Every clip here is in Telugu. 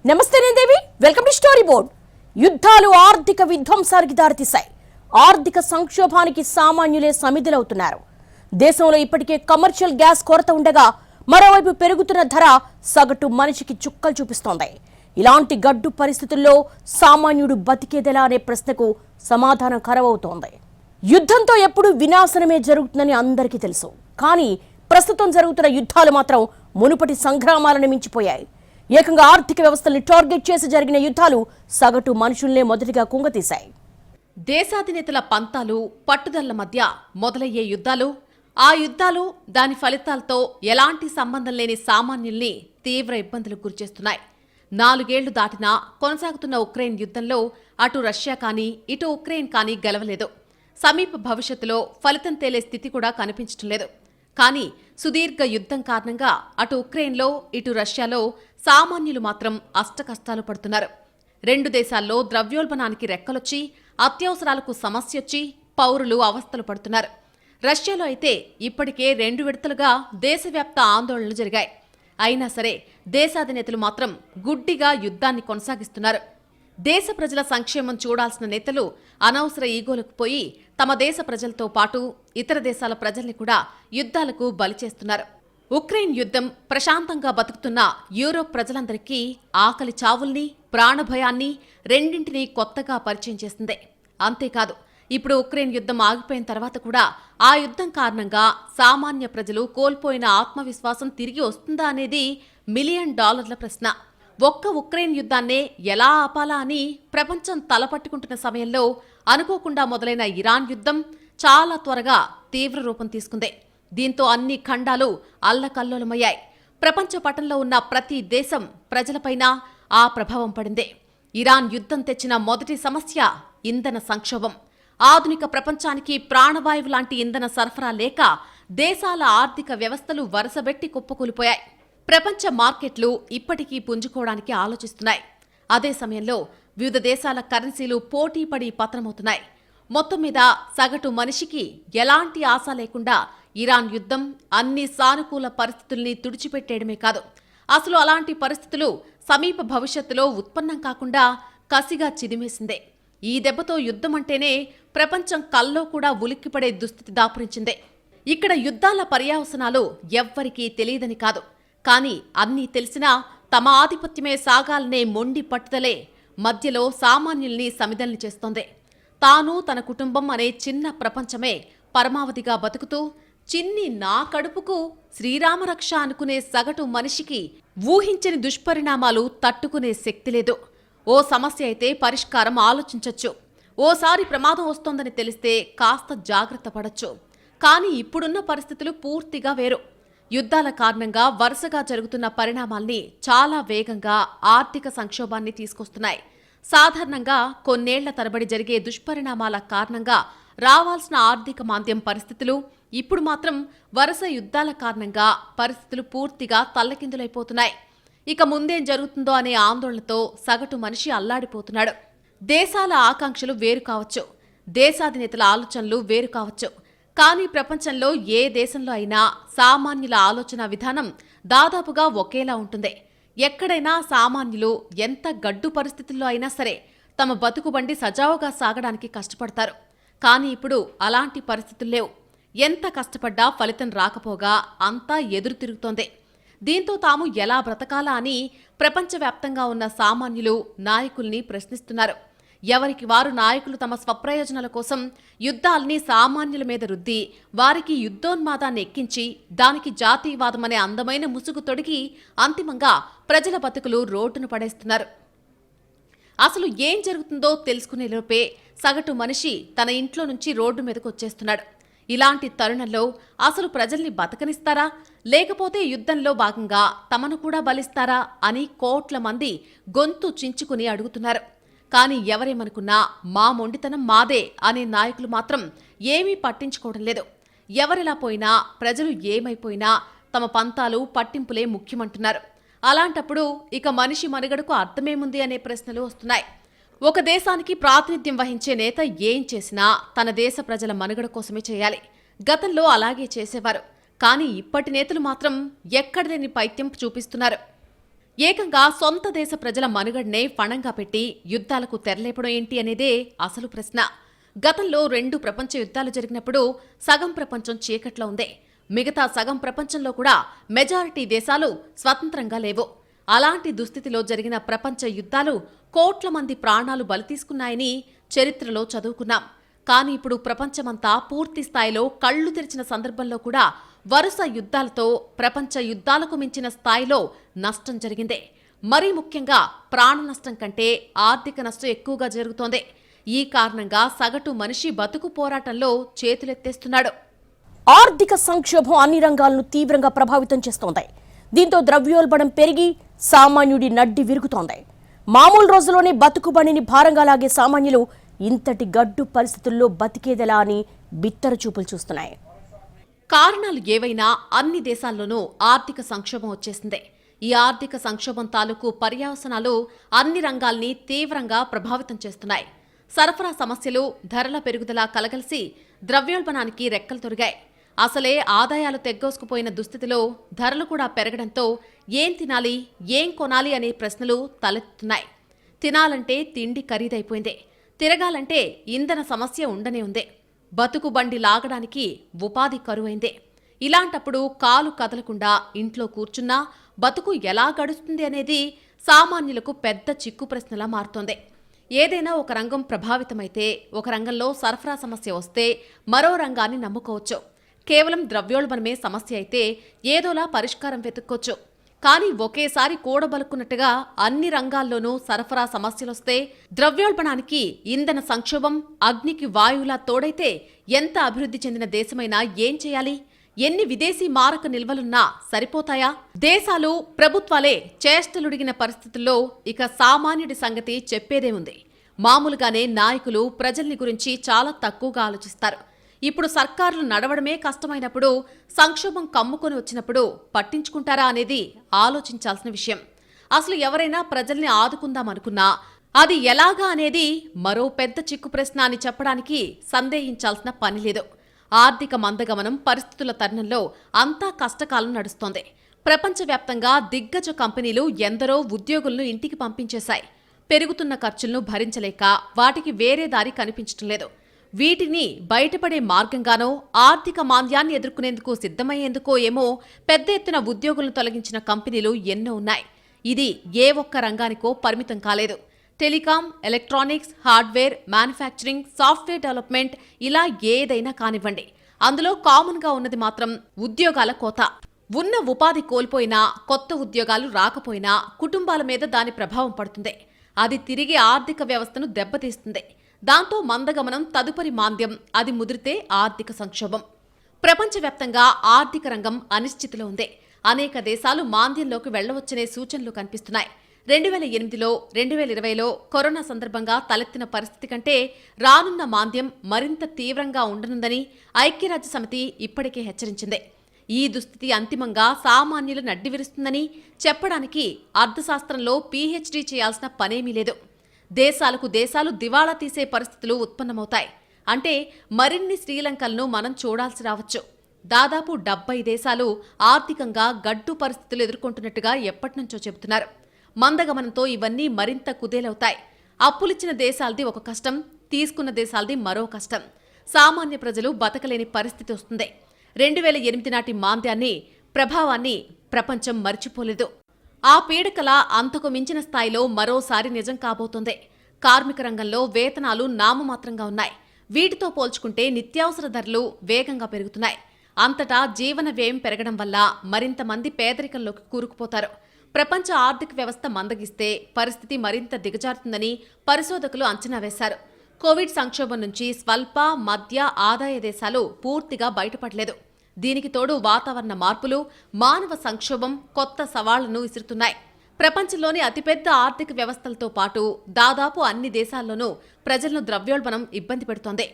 నమస్తే నేను దేవి వెల్కమ్ టు స్టోరీ బోర్డ్. యుద్ధాలు ఆర్థిక విధ్వంసానికి దారితీశాయి. ఆర్థిక సంక్షోభానికి సామాన్యులే సమిధులవుతున్నారు. దేశంలో ఇప్పటికే కమర్షియల్ గ్యాస్ కొరత ఉండగా మరోవైపు పెరుగుతున్న ధర సగటు మనిషికి చుక్కలు చూపిస్తోంది. ఇలాంటి గడ్డు పరిస్థితుల్లో సామాన్యుడు బతికేదెలా అనే ప్రశ్నకు సమాధానం కరవవుతోంది. యుద్ధంతో ఎప్పుడు వినాశనమే జరుగుతుందని అందరికీ తెలుసు. కానీ ప్రస్తుతం జరుగుతున్న యుద్ధాలు మాత్రం మునుపటి సంగ్రామాలను మించిపోయాయి. ఏకంగా ఆర్థిక వ్యవస్థల్ని టార్గెట్ చేసి జరిగిన యుద్ధాలు సగటు మనుషుల్నే మొదటిగా కుంగతీశాయి. దేశాధినేతల పంతాలు పట్టుదల మధ్య మొదలయ్యే యుద్ధాలు, ఆ యుద్ధాలు దాని ఫలితాలతో ఎలాంటి సంబంధం లేని సామాన్యుల్ని తీవ్ర ఇబ్బందులకు గురిచేస్తున్నాయి. 4 ఏళ్లు దాటినా కొనసాగుతున్న ఉక్రెయిన్ యుద్ధంలో అటు రష్యా కానీ ఇటు ఉక్రెయిన్ కానీ గెలవలేదు. సమీప భవిష్యత్తులో ఫలితం తేలే స్థితి కూడా కనిపించటం లేదు. కానీ సుదీర్ఘ యుద్ధం కారణంగా అటు ఉక్రెయిన్లో ఇటు రష్యాలో సామాన్యులు మాత్రం అష్టకష్టాలు పడుతున్నారు. 2 దేశాల్లో ద్రవ్యోల్బణానికి రెక్కలొచ్చి అత్యవసరాలకు సమస్యొచ్చి పౌరులు అవస్థలు పడుతున్నారు. రష్యాలో అయితే ఇప్పటికే 2 విడతలుగా దేశవ్యాప్త ఆందోళనలు జరిగాయి. అయినా సరే దేశాధినేతలు మాత్రం గుడ్డిగా యుద్ధాన్ని కొనసాగిస్తున్నారు. దేశ ప్రజల సంక్షేమం చూడాల్సిన నేతలు అనవసర ఈగోలకు పోయి తమ దేశ ప్రజలతో పాటు ఇతర దేశాల ప్రజల్ని కూడా యుద్ధాలకు బలి చేస్తున్నారు. ఉక్రెయిన్ యుద్ధం ప్రశాంతంగా బతుకుతున్న యూరోప్ ప్రజలందరికీ ఆకలి చావుల్ని, ప్రాణభయాన్ని రెండింటినీ కొత్తగా పరిచయం చేస్తుంది. అంతేకాదు, ఇప్పుడు ఉక్రెయిన్ యుద్ధం ఆగిపోయిన తర్వాత కూడా ఆ యుద్ధం కారణంగా సామాన్య ప్రజలు కోల్పోయిన ఆత్మవిశ్వాసం తిరిగి వస్తుందా అనేది $1 మిలియన్ ప్రశ్న. ఒక్క ఉక్రెయిన్ యుద్ధాన్నే ఎలా ఆపాలా అని ప్రపంచం తలపట్టుకుంటున్న సమయంలో అనుకోకుండా మొదలైన ఇరాన్ యుద్ధం చాలా త్వరగా తీవ్ర రూపం తీసుకుంది. దీంతో అన్ని ఖండాలు అల్లకల్లోలమయ్యాయి. ప్రపంచ పటంలో ఉన్న ప్రతి దేశం ప్రజలపైన ఆ ప్రభావం పడింది. ఇరాన్ యుద్ధం తెచ్చిన మొదటి సమస్య ఇంధన సంక్షోభం. ఆధునిక ప్రపంచానికి ప్రాణవాయువు లాంటి ఇంధన సరఫరా లేక దేశాల ఆర్థిక వ్యవస్థలు వరుసబెట్టి కుప్పకూలిపోయాయి. ప్రపంచ మార్కెట్లు ఇప్పటికీ పుంజుకోవడానికి ఆలోచిస్తున్నాయి. అదే సమయంలో వివిధ దేశాల కరెన్సీలు పోటీపడి పతనమవుతున్నాయి. మొత్తం మీద సగటు మనిషికి ఎలాంటి ఆశ లేకుండా ఇరాన్ యుద్ధం అన్ని సానుకూల పరిస్థితుల్ని తుడిచిపెట్టేయడమే కాదు, అసలు అలాంటి పరిస్థితులు సమీప భవిష్యత్తులో ఉత్పన్నం కాకుండా కసిగా చిదిమేసిందే. ఈ దెబ్బతో యుద్ధం అంటేనే ప్రపంచం కల్లో కూడా ఉలిక్కిపడే దుస్థితి దాపురించిందే. ఇక్కడ యుద్ధాల పర్యావసనాలు ఎవ్వరికీ తెలియదని కాదు, కానీ అన్నీ తెలిసినా తమ ఆధిపత్యమే సాగాలనే మొండి పట్టుదలే మధ్యలో సామాన్యుల్ని సమిధల్ని చేస్తోంది. తాను తన కుటుంబం అనే చిన్న ప్రపంచమే పరమావధిగా బతుకుతూ చిన్ని నా కడుపుకు శ్రీరామరక్ష అనుకునే సగటు మనిషికి ఊహించని దుష్పరిణామాలు తట్టుకునే శక్తి లేదు. ఓ సమస్య అయితే పరిష్కారం ఆలోచించొచ్చు, ఓసారి ప్రమాదం వస్తోందని తెలిస్తే కాస్త జాగ్రత్త పడొచ్చు. కానీ ఇప్పుడున్న పరిస్థితులు పూర్తిగా వేరు. యుద్ధాల కారణంగా వరుసగా జరుగుతున్న పరిణామాల్ని చాలా వేగంగా ఆర్థిక సంక్షోభాన్ని తీసుకొస్తున్నాయి. సాధారణంగా కొన్నేళ్ల తరబడి జరిగే దుష్పరిణామాల కారణంగా రావాల్సిన ఆర్థిక మాంద్యం పరిస్థితులు ఇప్పుడు మాత్రం వరుస యుద్ధాల కారణంగా పరిస్థితులు పూర్తిగా తల్లకిందులైపోతున్నాయి. ఇక ముందేం జరుగుతుందో అనే ఆందోళనతో సగటు మనిషి అల్లాడిపోతున్నాడు. దేశాల ఆకాంక్షలు వేరు కావచ్చు, దేశాధినేతల ఆలోచనలు వేరు కావచ్చు, కానీ ప్రపంచంలో ఏ దేశంలో అయినా సామాన్యుల ఆలోచన విధానం దాదాపుగా ఒకేలా ఉంటుంది. ఎక్కడైనా సామాన్యులు ఎంత గడ్డు పరిస్థితుల్లో అయినా సరే తమ బతుకుబండి సజావుగా సాగడానికి కష్టపడతారు. కానీ ఇప్పుడు అలాంటి పరిస్థితులు లేవు. ఎంత కష్టపడ్డా ఫలితం రాకపోగా అంతా ఎదురు తిరుగుతోంది. దీంతో తాము ఎలా బ్రతకాలా అని ప్రపంచవ్యాప్తంగా ఉన్న సామాన్యులు నాయకుల్ని ప్రశ్నిస్తున్నారు. ఎవరికి వారు నాయకులు తమ స్వప్రయోజనాల కోసం యుద్ధాల్ని సామాన్యుల మీద రుద్ది వారికి యుద్ధోన్మాదాన్ని ఎక్కించి దానికి జాతీయవాదం అనే అందమైన ముసుగు తొడిగి అంతిమంగా ప్రజల బతుకులు రోడ్డును పడేస్తున్నారు. అసలు ఏం జరుగుతుందో తెలుసుకునే లోపే సగటు మనిషి తన ఇంట్లో నుంచి రోడ్డు మీదకు వచ్చేస్తున్నాడు. ఇలాంటి తరుణంలో అసలు ప్రజల్ని బతకనిస్తారా, లేకపోతే యుద్ధంలో భాగంగా తమను కూడా బలిస్తారా అని కోట్ల మంది గొంతు చించుకుని అడుగుతున్నారు. కానీ ఎవరేమనుకున్నా మా మొండితనం మాదే అనే నాయకులు మాత్రం ఏమీ పట్టించుకోవడం లేదు. ఎవరెలా పోయినా, ప్రజలు ఏమైపోయినా తమ పంతాలు పట్టింపులే ముఖ్యమంటున్నారు. అలాంటప్పుడు ఇక మనిషి మనుగడకు అర్థమేముంది అనే ప్రశ్నలు వస్తున్నాయి. ఒక దేశానికి ప్రాతినిధ్యం వహించే నేత ఏం చేసినా తన దేశ ప్రజల మనుగడ కోసమే చేయాలి. గతంలో అలాగే చేసేవారు. కానీ ఇప్పటి నేతలు మాత్రం ఎక్కడలేని పైత్యం చూపిస్తున్నారు. ఏకంగా సొంత దేశ ప్రజల మనుగడనే ఫణంగా పెట్టి యుద్ధాలకు తెరలేపడం ఏంటి అనేదే అసలు ప్రశ్న. గతంలో 2 ప్రపంచ యుద్ధాలు జరిగినప్పుడు సగం ప్రపంచం చీకట్లో ఉంది. మిగతా సగం ప్రపంచంలో కూడా మెజారిటీ దేశాలు స్వతంత్రంగా లేవు. అలాంటి దుస్థితిలో జరిగిన ప్రపంచ యుద్ధాలు కోట్ల మంది ప్రాణాలు బలి తీసుకున్నాయని చరిత్రలో చదువుకున్నాం. కానీ ఇప్పుడు ప్రపంచమంతా పూర్తి స్థాయిలో కళ్లు తెరిచిన సందర్భంలో కూడా వరుస యుద్ధాలతో ప్రపంచ యుద్ధాలకు మించిన స్థాయిలో నష్టం జరిగింది. మరీ ముఖ్యంగా ప్రాణ నష్టం కంటే ఆర్థిక నష్టం ఎక్కువగా జరుగుతోంది. ఈ కారణంగా సగటు మనిషి బతుకు పోరాటంలో చేతులెత్తేస్తున్నాడు. ఆర్థిక సంక్షోభం అన్ని రంగాలను తీవ్రంగా ప్రభావితం చేస్తోంది. దీంతో ద్రవ్యోల్బణం పెరిగి సామాన్యుడి నడ్డి విరుగుతోంది. మామూలు రోజుల్లోనే బతుకుబడిని భారంగా లాగే సామాన్యులు ఇంతటి గడ్డు పరిస్థితుల్లో బతికేదెలా అని బిత్తర చూపులు చూస్తున్నాయి. కారణాలు ఏవైనా అన్ని దేశాల్లోనూ ఆర్థిక సంక్షోభం వచ్చేసింది. ఈ ఆర్థిక సంక్షోభం తాలూకు పర్యవసనాలు అన్ని రంగాల్ని తీవ్రంగా ప్రభావితం చేస్తున్నాయి. సరఫరా సమస్యలు, ధరల పెరుగుదల కలగలిసి ద్రవ్యోల్బణానికి రెక్కలు తొరిగాయి. అసలే ఆదాయాలు తెగ్గోసుకుపోయిన దుస్థితిలో ధరలు కూడా పెరగడంతో ఏం తినాలి, ఏం కొనాలి అనే ప్రశ్నలు తలెత్తుతున్నాయి. తినాలంటే తిండి ఖరీదైపోయింది. తిరగాలంటే ఇంధన సమస్య ఉండనే ఉంది. బతుకు బండి లాగడానికి ఉపాధి కరువైంది. ఇలాంటప్పుడు కాలు కదలకుండా ఇంట్లో కూర్చున్నా బతుకు ఎలా గడుస్తుంది అనేది సామాన్యులకు పెద్ద చిక్కు ప్రశ్నలా మారుతోంది. ఏదైనా ఒక రంగం ప్రభావితమైతే, ఒక రంగంలో సరఫరా సమస్య వస్తే మరో రంగాన్ని నమ్ముకోవచ్చు. కేవలం ద్రవ్యోల్బణమే సమస్య అయితే ఏదోలా పరిష్కారం వెతుక్కోవచ్చు. కానీ ఒకేసారి కూడబలుక్కున్నట్టుగా అన్ని రంగాల్లోనూ సరఫరా సమస్యలొస్తే, ద్రవ్యోల్బణానికి ఇంధన సంక్షోభం అగ్నికి వాయువులా తోడైతే ఎంత అభివృద్ధి చెందిన దేశమైనా ఏం చేయాలి? ఎన్ని విదేశీ మారక నిల్వలున్నా సరిపోతాయా? దేశాలు, ప్రభుత్వాలే చేష్టలుడిగిన పరిస్థితుల్లో ఇక సామాన్యుడి సంగతి చెప్పేదేముంది? మామూలుగానే నాయకులు ప్రజల్ని గురించి చాలా తక్కువగా ఆలోచిస్తారు. ఇప్పుడు సర్కారులు నడవడమే కష్టమైనప్పుడు, సంక్షోభం కమ్ముకొని వచ్చినప్పుడు పట్టించుకుంటారా అనేది ఆలోచించాల్సిన విషయం. అసలు ఎవరైనా ప్రజల్ని ఆదుకుందామనుకున్నా అది ఎలాగా అనేది మరో పెద్ద చిక్కు ప్రశ్న అని చెప్పడానికి సందేహించాల్సిన పని లేదు. ఆర్థిక మందగమనం పరిస్థితుల తరుణంలో అంతా కష్టకాలం నడుస్తోంది. ప్రపంచవ్యాప్తంగా దిగ్గజ కంపెనీలు ఎందరో ఉద్యోగులను ఇంటికి పంపించేశాయి. పెరుగుతున్న ఖర్చులను భరించలేక వాటికి వేరే దారి కనిపించటం లేదు. వీటిని బయటపడే మార్గంగానో, ఆర్థిక మాంద్యాన్ని ఎదుర్కొనేందుకు సిద్ధమయ్యేందుకో ఏమో పెద్ద ఎత్తున ఉద్యోగులను తొలగించిన కంపెనీలు ఎన్నో ఉన్నాయి. ఇది ఏ ఒక్క రంగానికో పరిమితం కాలేదు. Telecom, electronics, hardware, manufacturing, software development ఇలా ఏదైనా కానివ్వండి, అందులో కామన్గా ఉన్నది మాత్రం ఉద్యోగాల కోత. ఉన్న ఉపాధి కోల్పోయినా, కొత్త ఉద్యోగాలు రాకపోయినా కుటుంబాల మీద దాని ప్రభావం పడుతుంది. అది తిరిగి ఆర్థిక వ్యవస్థను దెబ్బతీస్తుంది. దాంతో మందగమనం, తదుపరి మాంద్యం, అది ముదిరితే ఆర్థిక సంక్షోభం. ప్రపంచవ్యాప్తంగా ఆర్థిక రంగం అనిశ్చితిలో ఉంది. అనేక దేశాలు మాంద్యంలోకి వెళ్లవచ్చనే సూచనలు కనిపిస్తున్నాయి. 2008లో, 2020లో కరోనా సందర్భంగా తలెత్తిన పరిస్థితి కంటే రానున్న మాంద్యం మరింత తీవ్రంగా ఉండనుందని ఐక్యరాజ్యసమితి ఇప్పటికే హెచ్చరించింది. ఈ దుస్థితి అంతిమంగా సామాన్యుల నడ్డి విరుస్తుందని చెప్పడానికి అర్థశాస్త్రంలో పీహెచ్డీ చేయాల్సిన పనేమీ లేదు. దేశాలకు దేశాలు దివాళా తీసే పరిస్థితులు ఉత్పన్నమవుతాయి. అంటే మరిన్ని శ్రీలంకలను మనం చూడాల్సి రావచ్చు. దాదాపు 70 దేశాలు ఆర్థికంగా గడ్డు పరిస్థితులు ఎదుర్కొంటున్నట్టుగా ఎప్పటినుంచో చెబుతున్నారు. మందగమనంతో ఇవన్నీ మరింత కుదేలవుతాయి. అప్పులిచ్చిన దేశాలది ఒక కష్టం, తీసుకున్న దేశాలది మరో కష్టం. సామాన్య ప్రజలు బతకలేని పరిస్థితి వస్తుంది. 2008 నాటి మాంద్యాన్ని, ప్రభావాన్ని ప్రపంచం మర్చిపోలేదు. ఆ పీడకల అంతకు మించిన స్థాయిలో మరోసారి నిజం కాబోతోంది. కార్మిక రంగంలో వేతనాలు నామమాత్రంగా ఉన్నాయి. వీటితో పోల్చుకుంటే నిత్యావసర ధరలు వేగంగా పెరుగుతున్నాయి. అంతటా జీవన వ్యయం పెరగడం వల్ల మరింత మంది పేదరికంలోకి కూరుకుపోతారు. ప్రపంచ ఆర్థిక వ్యవస్థ మందగిస్తే పరిస్థితి మరింత దిగజారుతుందని పరిశోధకులు అంచనా వేశారు. కోవిడ్ సంక్షోభం నుంచి స్వల్ప, మధ్య ఆదాయ దేశాలు పూర్తిగా బయటపడలేదు. దీనికి తోడు వాతావరణ మార్పులు, మానవ సంక్షోభం కొత్త సవాళ్లను విసురుతున్నాయి. ప్రపంచంలోని అతిపెద్ద ఆర్థిక వ్యవస్థలతో పాటు దాదాపు అన్ని దేశాల్లోనూ ప్రజలను ద్రవ్యోల్బణం ఇబ్బంది పెడుతోంది.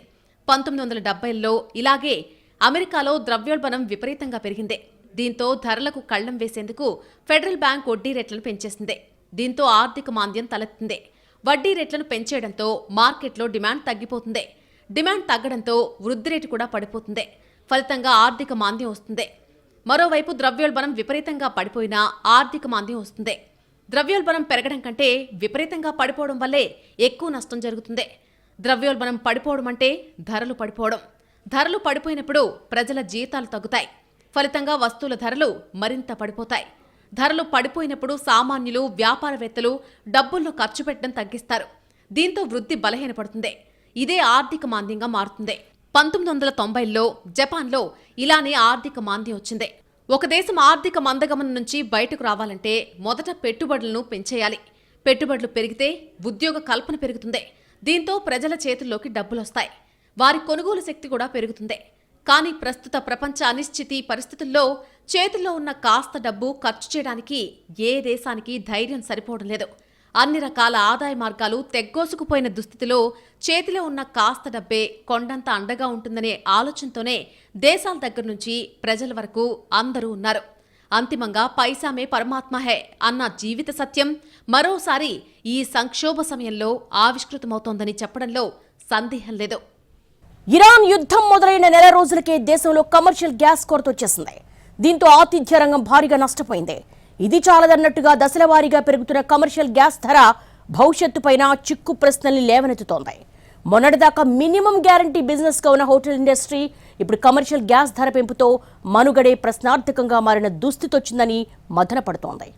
1970ల్లో ఇలాగే అమెరికాలో ద్రవ్యోల్బణం విపరీతంగా పెరిగింది. దీంతో ధరలకు కళ్లం వేసేందుకు ఫెడరల్ బ్యాంక్ వడ్డీ రేట్లను పెంచేసింది. దీంతో ఆర్థిక మాంద్యం తలెత్తింది. వడ్డీ రేట్లను పెంచేయడంతో మార్కెట్లో డిమాండ్ తగ్గిపోతుంది. డిమాండ్ తగ్గడంతో వృద్ధి రేటు కూడా పడిపోతుంది. ఫలితంగా ఆర్థిక మాంద్యం వస్తుంది. మరోవైపు ద్రవ్యోల్బణం విపరీతంగా పడిపోయినా ఆర్థిక మాంద్యం వస్తుంది. ద్రవ్యోల్బణం పెరగడం కంటే విపరీతంగా పడిపోవడం వల్లే ఎక్కువ నష్టం జరుగుతుంది. ద్రవ్యోల్బణం పడిపోవడం అంటే ధరలు పడిపోవడం. ధరలు పడిపోయినప్పుడు ప్రజల జీతాలు తగ్గుతాయి. ఫలితంగా వస్తువుల ధరలు మరింత పడిపోతాయి. ధరలు పడిపోయినప్పుడు సామాన్యులు, వ్యాపారవేత్తలు డబ్బులను ఖర్చు పెట్టడం తగ్గిస్తారు. దీంతో వృద్ధి బలహీనపడుతుంది. ఇదే ఆర్థిక మాంద్యంగా మారుతుంది. 1990లో జపాన్లో ఇలానే ఆర్థిక మాంద్యం వచ్చింది. ఒక దేశం ఆర్థిక మందగమనం నుంచి బయటకు రావాలంటే మొదట పెట్టుబడులను పెంచేయాలి. పెట్టుబడులు పెరిగితే ఉద్యోగ కల్పన పెరుగుతుంది. దీంతో ప్రజల చేతుల్లోకి డబ్బులొస్తాయి. వారి కొనుగోలు శక్తి కూడా పెరుగుతుంది. కానీ ప్రస్తుత ప్రపంచ అనిశ్చితి పరిస్థితుల్లో చేతుల్లో ఉన్న కాస్త డబ్బు ఖర్చు చేయడానికి ఏ దేశానికి ధైర్యం సరిపోవడం లేదు. అన్ని రకాల ఆదాయ మార్గాలు తెగ్గోసుకుపోయిన దుస్థితిలో చేతిలో ఉన్న కాస్త డబ్బే కొండంత అండగా ఉంటుందనే ఆలోచనతోనే దేశాల దగ్గర నుంచి ప్రజల వరకు అందరూ ఉన్నారు. అంతిమంగా పైసామే పరమాత్మ హే అన్న జీవిత సత్యం మరోసారి ఈ సంక్షోభ సమయంలో ఆవిష్కృతమవుతోందని చెప్పడంలో సందేహం లేదు. ఇరాన్ యుద్ధం మొదలైన నెల రోజులకే దేశంలో కమర్షియల్ గ్యాస్ కొరత వచ్చేసింది. దీంతో ఆతిథ్య రంగం భారీగా నష్టపోయింది. ఇది చాలదన్నట్టుగా దశలవారీగా పెరుగుతున్న కమర్షియల్ గ్యాస్ ధర భవిష్యత్తుపైన చిక్కు ప్రశ్నల్ని లేవనెత్తుతోంది. మొన్నటిదాకా మినిమం గ్యారంటీ బిజినెస్ గా ఉన్న హోటల్ ఇండస్ట్రీ ఇప్పుడు కమర్షియల్ గ్యాస్ ధర పెంపుతో మనుగడే ప్రశ్నార్థకంగా మారిన దుస్థితి వచ్చిందని మదన పడుతోంది.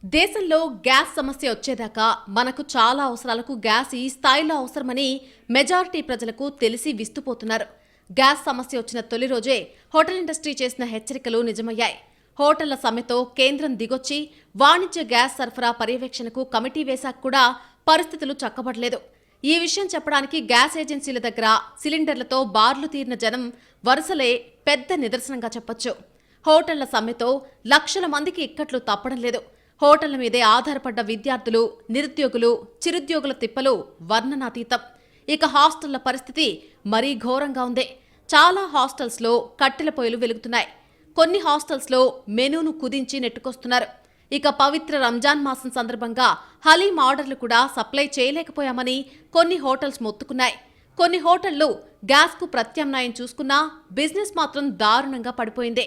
దేశంలో గ్యాస్ సమస్య వచ్చేదాకా మనకు చాలా అవసరాలకు గ్యాస్ ఈ స్థాయిలో అవసరమని మెజారిటీ ప్రజలకు తెలిసి విస్తుపోతున్నారు. గ్యాస్ సమస్య వచ్చిన తొలి రోజే హోటల్ ఇండస్ట్రీ చేసిన హెచ్చరికలు నిజమయ్యాయి. హోటళ్ల సమ్మెతో కేంద్రం దిగొచ్చి వాణిజ్య గ్యాస్ సరఫరా పర్యవేక్షణకు కమిటీ వేశాక కూడా పరిస్థితులు చక్కబడలేదు. ఈ విషయం చెప్పడానికి గ్యాస్ ఏజెన్సీల దగ్గర సిలిండర్లతో బార్లు తీరిన జనం వరుసలే పెద్ద నిదర్శనంగా చెప్పొచ్చు. హోటళ్ల సమ్మెతో లక్షల మందికి ఇక్కట్లు తప్పడం లేదు. హోటళ్ల మీదే ఆధారపడ్డ విద్యార్థులు, నిరుద్యోగులు, చిరుద్యోగుల తిప్పలు వర్ణనాతీతం. ఇక హాస్టళ్ల పరిస్థితి మరీ ఘోరంగా ఉంది. చాలా హాస్టల్స్లో కట్టెల పొయ్యిలు వెలుగుతున్నాయి. కొన్ని హాస్టల్స్లో మెనూను కుదించి నెట్టుకొస్తున్నారు. ఇక పవిత్ర రంజాన్ మాసం సందర్భంగా హలీం ఆర్డర్లు కూడా సప్లై చేయలేకపోయామని కొన్ని హోటల్స్ మొత్తుకున్నాయి. కొన్ని హోటళ్లు గ్యాస్కు ప్రత్యామ్నాయం చూసుకున్నా బిజినెస్ మాత్రం దారుణంగా పడిపోయింది.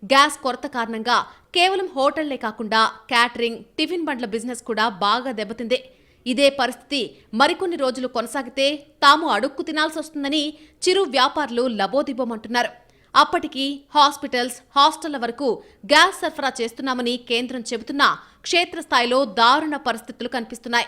గ్యాస్ కొరత కారణంగా కేవలం హోటళ్లే కాకుండా క్యాటరింగ్, టిఫిన్ బండ్ల బిజినెస్ కూడా బాగా దెబ్బతింది. ఇదే పరిస్థితి మరికొన్ని రోజులు కొనసాగితే తాము అడుక్కు తినాల్సి వస్తుందని చిరు వ్యాపారులు లబోదిబోమంటున్నారు. అప్పటికి హాస్పిటల్స్, హాస్టళ్ల వరకు గ్యాస్ సరఫరా చేస్తున్నామని కేంద్రం చెబుతున్నా క్షేత్రస్థాయిలో దారుణ పరిస్థితులు కనిపిస్తున్నాయి.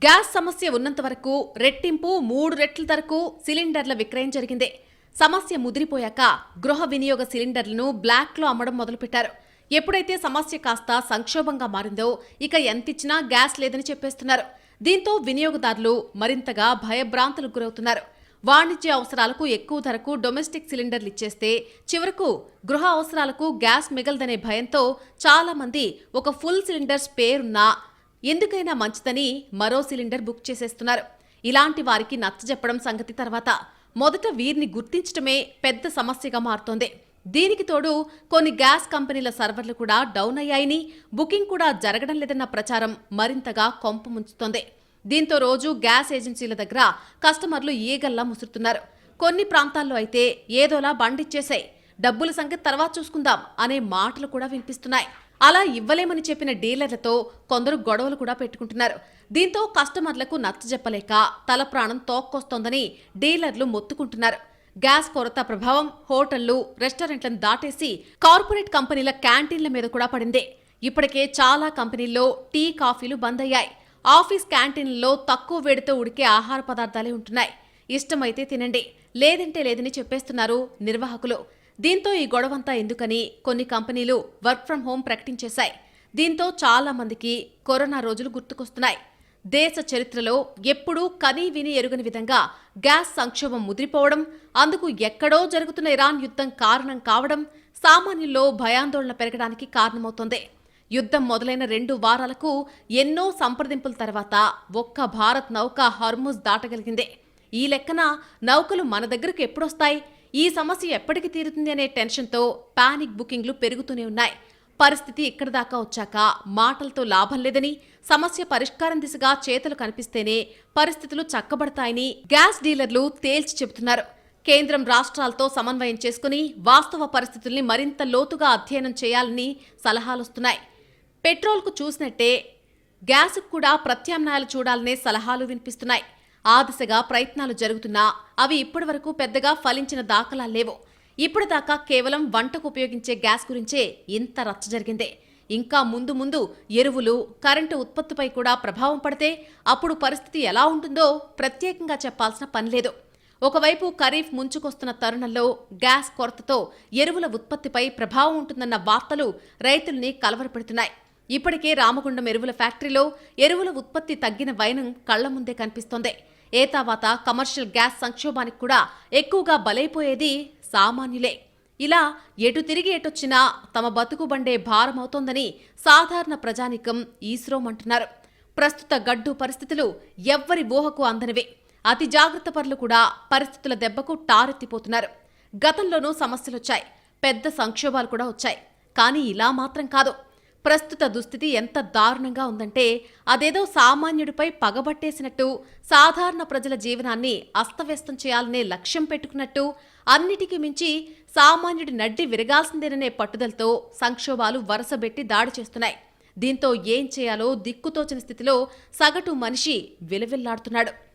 గ్యాస్ సమస్య ఉన్నంత వరకు రెట్టింపు 3 రెట్ల ధరకు సిలిండర్ల విక్రయం జరిగింది. సమస్య ముదిరిపోయాక గృహ వినియోగ సిలిండర్లను బ్లాక్లో అమ్మడం మొదలుపెట్టారు. ఎప్పుడైతే సమస్య కాస్త సంక్షోభంగా మారిందో ఇక ఎంతిచ్చినా గ్యాస్ లేదని చెప్పేస్తున్నారు. దీంతో వినియోగదారులు మరింతగా భయభ్రాంతులకు గురవుతున్నారు. వాణిజ్య అవసరాలకు ఎక్కువ ధరకు డొమెస్టిక్ సిలిండర్లు ఇచ్చేస్తే చివరకు గృహ అవసరాలకు గ్యాస్ మిగలదనే భయంతో చాలా మంది ఒక ఫుల్ సిలిండర్ స్పేర్ ఉన్నా ఎందుకైనా మంచిదని మరో సిలిండర్ బుక్ చేసేస్తున్నారు. ఇలాంటి వారికి నచ్చజెప్పడం సంగతి తర్వాత మొదట వీరిని గుర్తించడమే పెద్ద సమస్యగా మారుతోంది. దీనికి తోడు కొన్ని గ్యాస్ కంపెనీల సర్వర్లు కూడా డౌన్ అయ్యాయని, బుకింగ్ కూడా జరగడం లేదన్న ప్రచారం మరింతగా కొంప ముంచుతోంది. దీంతో రోజు గ్యాస్ ఏజెన్సీల దగ్గర కస్టమర్లు ఈగల్లా ముసురుతున్నారు. కొన్ని ప్రాంతాల్లో అయితే ఏదోలా బండిచ్చేసాయి, డబ్బుల సంగతి తర్వాత చూసుకుందాం అనే మాటలు కూడా వినిపిస్తున్నాయి. అలా ఇవ్వలేమని చెప్పిన డీలర్లతో కొందరు గొడవలు కూడా పెట్టుకుంటున్నారు. దీంతో కస్టమర్లకు నచ్చజెప్పలేక తల ప్రాణం తోక్కొస్తోందని డీలర్లు మొత్తుకుంటున్నారు. గ్యాస్ కొరత ప్రభావం హోటళ్లు, రెస్టారెంట్లను దాటేసి కార్పొరేట్ కంపెనీల క్యాంటీన్ల మీద కూడా పడింది. ఇప్పటికే చాలా కంపెనీల్లో టీ, కాఫీలు బంద్ అయ్యాయి. ఆఫీస్ క్యాంటీన్లలో తక్కువ వేడితో ఉడికే ఆహార పదార్థాలే ఉంటున్నాయి. ఇష్టమైతే తినండి, లేదంటే లేదని చెప్పేస్తున్నారు నిర్వాహకులు. దీంతో ఈ గొడవంతా ఎందుకని కొన్ని కంపెనీలు వర్క్ ఫ్రం హోం ప్రకటించేశాయి. దీంతో చాలా మందికి కరోనా రోజులు గుర్తుకొస్తున్నాయి. దేశ చరిత్రలో ఎప్పుడూ కనీ విని ఎరుగని విధంగా గ్యాస్ సంక్షోభం ముదిరిపోవడం, అందుకు ఎక్కడో జరుగుతున్న ఇరాన్ యుద్ధం కారణం కావడం సామాన్యుల్లో భయాందోళన పెరగడానికి కారణమవుతోంది. యుద్ధం మొదలైన 2 వారాలకు ఎన్నో సంప్రదింపుల తర్వాత ఒక్క భారత్ నౌక హర్ముజ్ దాటగలిగింది. ఈ లెక్కన నౌకలు మన దగ్గరకు ఎప్పుడొస్తాయి, ఈ సమస్య ఎప్పటికి తీరుతుంది అనే టెన్షన్తో పానిక్ బుకింగ్లు పెరుగుతూనే ఉన్నాయి. పరిస్థితి ఇక్కడి దాకా వచ్చాక మాటలతో లాభం లేదని, సమస్య పరిష్కారం దిశగా చేతులు కనిపిస్తేనే పరిస్థితులు చక్కబడతాయని గ్యాస్ డీలర్లు తేల్చి చెబుతున్నారు. కేంద్రం రాష్ట్రాలతో సమన్వయం చేసుకుని వాస్తవ పరిస్థితుల్ని మరింత లోతుగా అధ్యయనం చేయాలని సలహాలొస్తున్నాయి. పెట్రోల్కు చూసినట్టే గ్యాస్కు కూడా ప్రత్యామ్నాయాలు చూడాలనే సలహాలు వినిపిస్తున్నాయి. ఆ దిశగా ప్రయత్నాలు జరుగుతున్నా అవి ఇప్పటివరకు పెద్దగా ఫలించిన దాఖలాలు లేవు. ఇప్పటిదాకా కేవలం వంటకు ఉపయోగించే గ్యాస్ గురించే ఇంత రచ్చ జరిగిందే. ఇంకా ముందు ముందు ఎరువులు, కరెంటు ఉత్పత్తిపై కూడా ప్రభావం పడితే అప్పుడు పరిస్థితి ఎలా ఉంటుందో ప్రత్యేకంగా చెప్పాల్సిన పనిలేదు. ఒకవైపు ఖరీఫ్ ముంచుకొస్తున్న తరుణంలో గ్యాస్ కొరతతో ఎరువుల ఉత్పత్తిపై ప్రభావం ఉంటుందన్న వార్తలు రైతుల్ని కలవరపెడుతున్నాయి. ఇప్పటికే రామగుండం ఎరువుల ఫ్యాక్టరీలో ఎరువుల ఉత్పత్తి తగ్గిన వైనం కళ్ల ముందే కనిపిస్తోంది. ఏతావాత కమర్షియల్ గ్యాస్ సంక్షోభానికి కూడా ఎక్కువగా బలైపోయేది సామాన్యులే. ఇలా ఎటు తిరిగి ఎటొచ్చినా తమ బతుకు బండే భారమవుతోందని సాధారణ ప్రజానికం ఈశ్రోమంటున్నారు. ప్రస్తుత గడ్డు పరిస్థితులు ఎవ్వరి ఊహకు అందనివే. అతి జాగ్రత్త పరులు కూడా పరిస్థితుల దెబ్బకు టారెత్తిపోతున్నారు. గతంలోనూ సమస్యలొచ్చాయి, పెద్ద సంక్షోభాలు కూడా వచ్చాయి. కానీ ఇలా మాత్రం కాదు. ప్రస్తుత దుస్థితి ఎంత దారుణంగా ఉందంటే అదేదో సామాన్యుడిపై పగబట్టేసినట్టు, సాధారణ ప్రజల జీవనాన్ని అస్తవ్యస్తం చేయాలనే లక్ష్యం పెట్టుకున్నట్టు, అన్నిటికీ మించి సామాన్యుడి నడ్డి విరగాల్సిందేననే పట్టుదలతో సంక్షోభాలు వరుసబెట్టి దాడి చేస్తున్నాయి. దీంతో ఏం చేయాలో దిక్కుతోచని స్థితిలో సగటు మనిషి విలవిల్లాడుతున్నాడు.